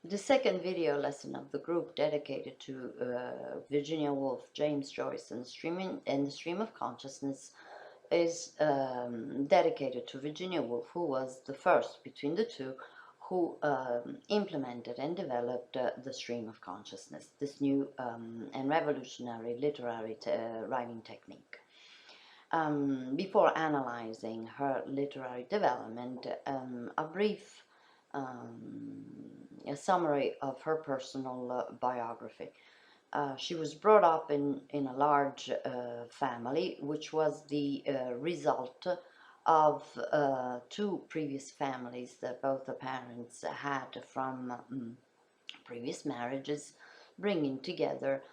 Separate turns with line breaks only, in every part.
The second video lesson of the group, dedicated to Virginia Woolf, James Joyce, and the stream of consciousness, is dedicated to Virginia Woolf, who was the first between the two who implemented and developed the stream of consciousness, this new and revolutionary literary writing technique. Before analyzing her literary development, a brief a summary of her personal biography. She was brought up in a large family, which was the result of two previous families that both the parents had from previous marriages, bringing together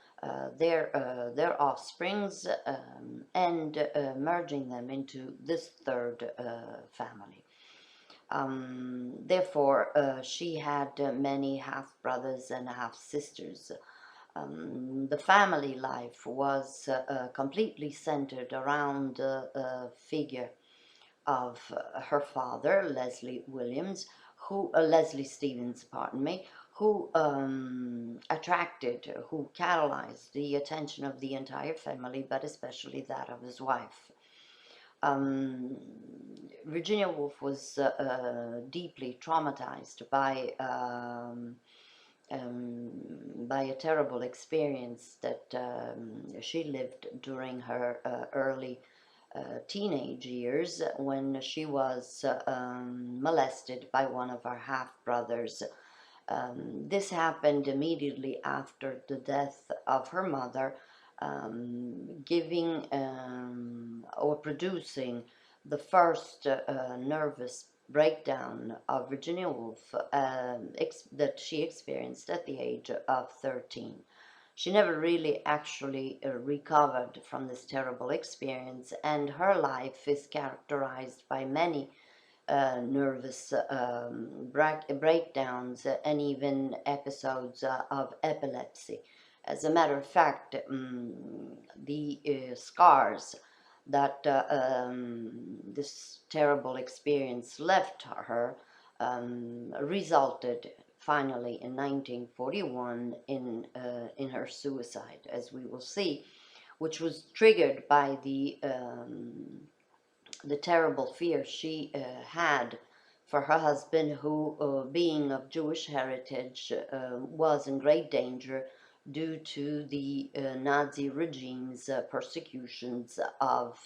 their offsprings and merging them into this third family. Therefore, she had many half-brothers and half-sisters. The family life was completely centered around the figure of her father, Leslie Stevens, pardon me, who who catalyzed the attention of the entire family, but especially that of his wife. Virginia Woolf was deeply traumatized by a terrible experience that she lived during her early teenage years, when she was molested by one of her half-brothers. This happened immediately after the death of her mother, giving or producing the first nervous breakdown of Virginia Woolf that she experienced at the age of 13. She never really actually recovered from this terrible experience, and her life is characterized by many nervous breakdowns and even episodes of epilepsy. As a matter of fact, the scars that this terrible experience left her resulted finally in 1941 in her suicide, as we will see, which was triggered by the terrible fear she had for her husband, who, being of Jewish heritage, was in great danger due to the Nazi regime's persecutions of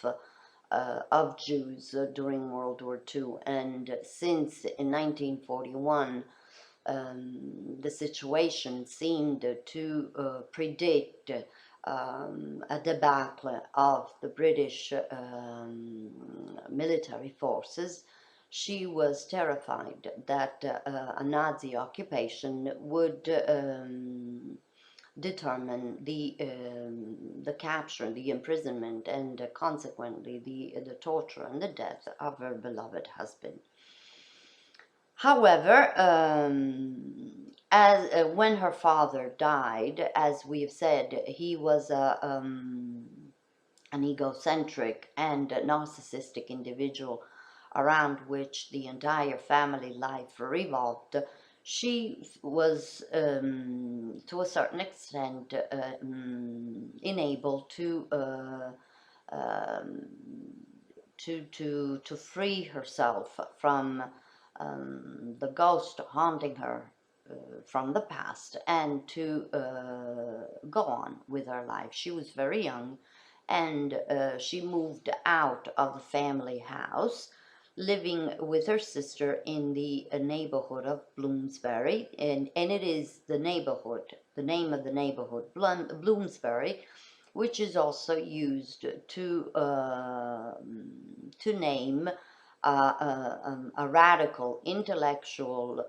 Jews during World War II. And since in 1941 the situation seemed to predict a debacle of the British military forces, she was terrified that a Nazi occupation would determine the capture, the imprisonment, and consequently the torture and the death of her beloved husband. However, when her father died, as we've said, he was an egocentric and narcissistic individual around which the entire family life revolved. She was, to a certain extent, unable um, to free herself from the ghost haunting her from the past, and to go on with her life. She was very young, and she moved out of the family house, living with her sister in the neighborhood of Bloomsbury, and it is the name of the neighborhood, Bloomsbury, which is also used to name a radical, intellectual,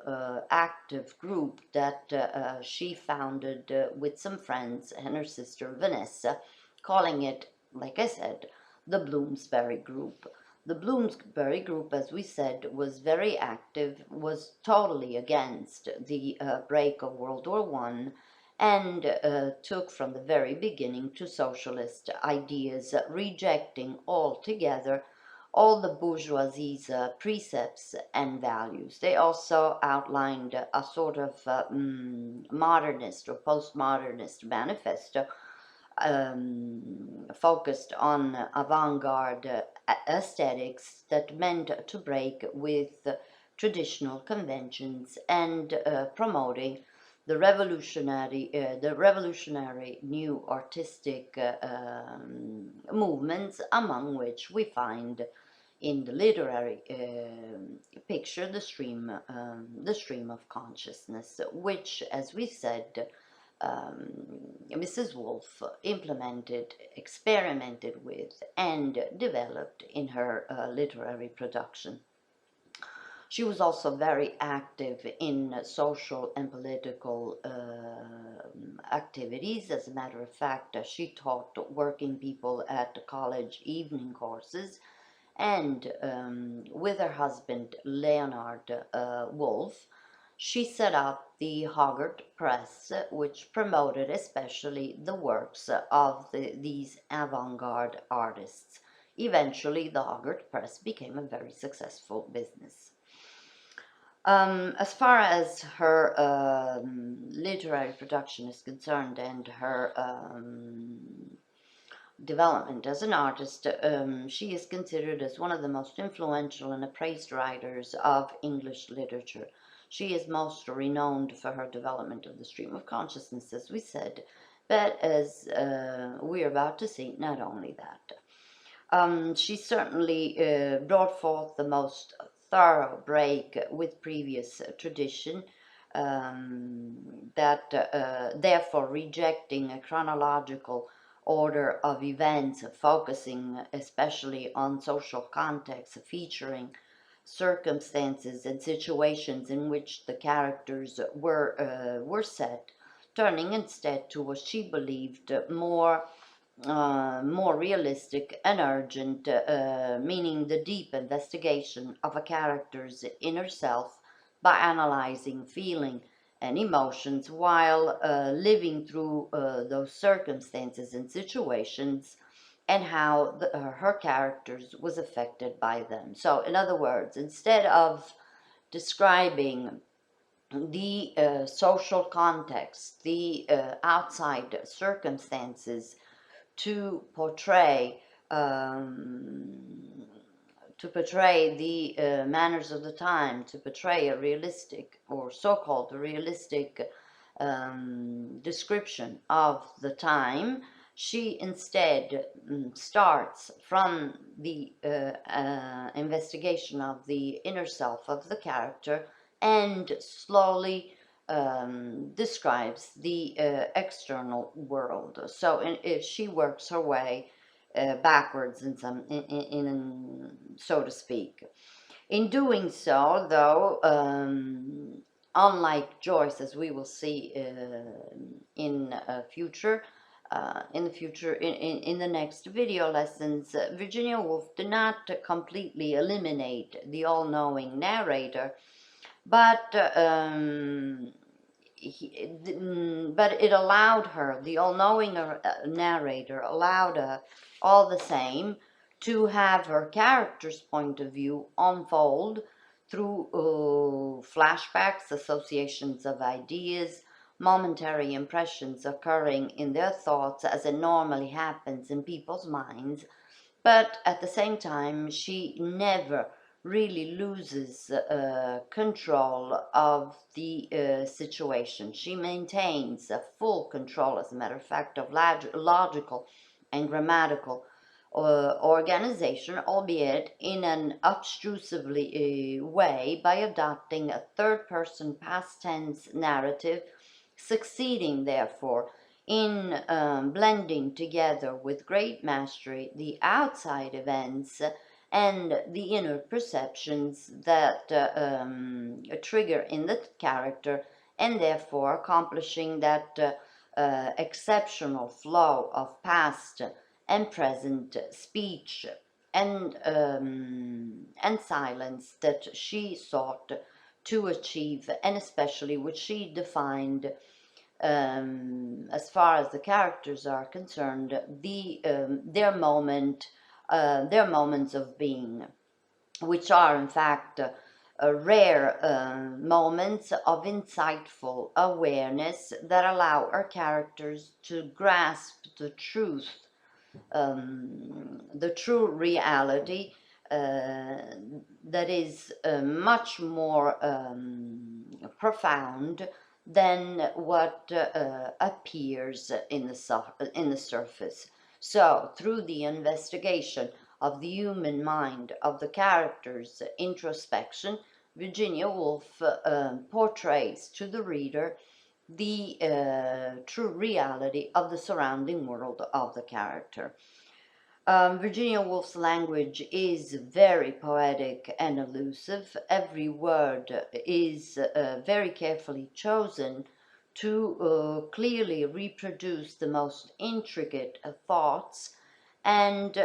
active group that she founded with some friends and her sister Vanessa, calling it, like I said, the Bloomsbury Group. The Bloomsbury Group, as we said, was very active, was totally against the break of World War I, and took from the very beginning to socialist ideas, rejecting altogether all the bourgeoisie's precepts and values. They also outlined a sort of modernist or postmodernist manifesto focused on avant-garde aesthetics that meant to break with traditional conventions and promoting the revolutionary new artistic movements, among which we find in the literary picture the stream of consciousness, which, as we said, Mrs. Woolf implemented, experimented with, and developed in her literary production. She was also very active in social and political activities. As a matter of fact, she taught working people at college evening courses, and with her husband Leonard Woolf, she set up the Hogarth Press, which promoted especially the works of these avant-garde artists. Eventually, the Hogarth Press became a very successful business. As far as her literary production is concerned and her development as an artist, she is considered as one of the most influential and appraised writers of English literature. She is most renowned for her development of the stream of consciousness, as we said, but as we're about to see, not only that. She certainly brought forth the most thorough break with previous tradition, that therefore rejecting a chronological order of events, focusing especially on social context, featuring circumstances and situations in which the characters were set, turning instead to what she believed more realistic and urgent, meaning the deep investigation of a character's inner self by analyzing feeling and emotions while living through those circumstances and situations, and how her characters was affected by them. So, in other words, instead of describing the social context, the outside circumstances, to portray um, the manners of the time, to portray a realistic or so-called realistic description of the time, she instead starts from the investigation of the inner self of the character and slowly describes the external world. So she works her way backwards so to speak. In doing so, though, unlike Joyce, as we will see in the next video lessons, Virginia Woolf did not completely eliminate the all-knowing narrator, but it allowed her, the all-knowing narrator allowed her, all the same, to have her character's point of view unfold through flashbacks, associations of ideas, momentary impressions occurring in their thoughts as it normally happens in people's minds. But at the same time, she never really loses control of the situation. She maintains a full control, as a matter of fact, of logical and grammatical organization, albeit in an obtrusively way, by adopting a third-person past tense narrative, succeeding, therefore, in blending together with great mastery the outside events and the inner perceptions that trigger in the character, and therefore accomplishing that exceptional flow of past and present speech and silence that she sought to achieve, and especially which she defined, as far as the characters are concerned, their moment their moments of being, which are in fact rare moments of insightful awareness that allow our characters to grasp the truth, the true reality that is much more profound than what appears in the surface. So, through the investigation of the human mind, of the character's introspection, Virginia Woolf portrays to the reader the true reality of the surrounding world of the character. Virginia Woolf's language is very poetic and elusive. Every word is very carefully chosen to clearly reproduce the most intricate thoughts and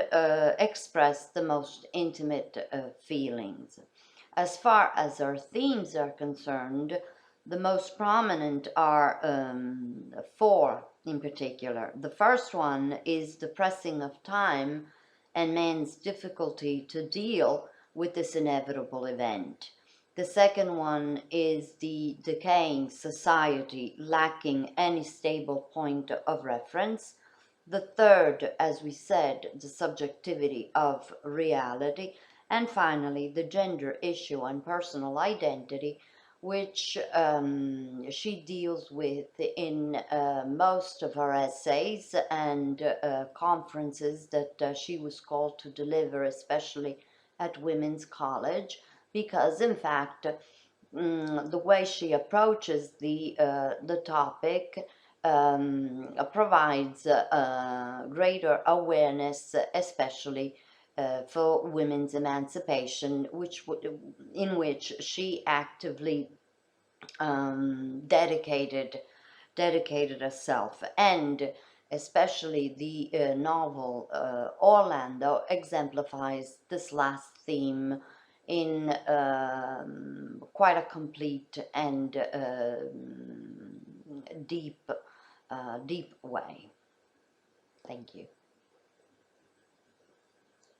express the most intimate feelings. As far as our themes are concerned, the most prominent are four in particular. The first one is the pressing of time and man's difficulty to deal with this inevitable event. The second one is the decaying society lacking any stable point of reference. The third, as we said, the subjectivity of reality. And finally, the gender issue and personal identity, which she deals with in most of her essays and conferences that she was called to deliver, especially at Women's College, because in fact, the way she approaches the topic provides greater awareness, especially for women's emancipation, in which she actively dedicated herself, and especially the novel Orlando exemplifies this last theme in quite a complete and deep way. Thank you.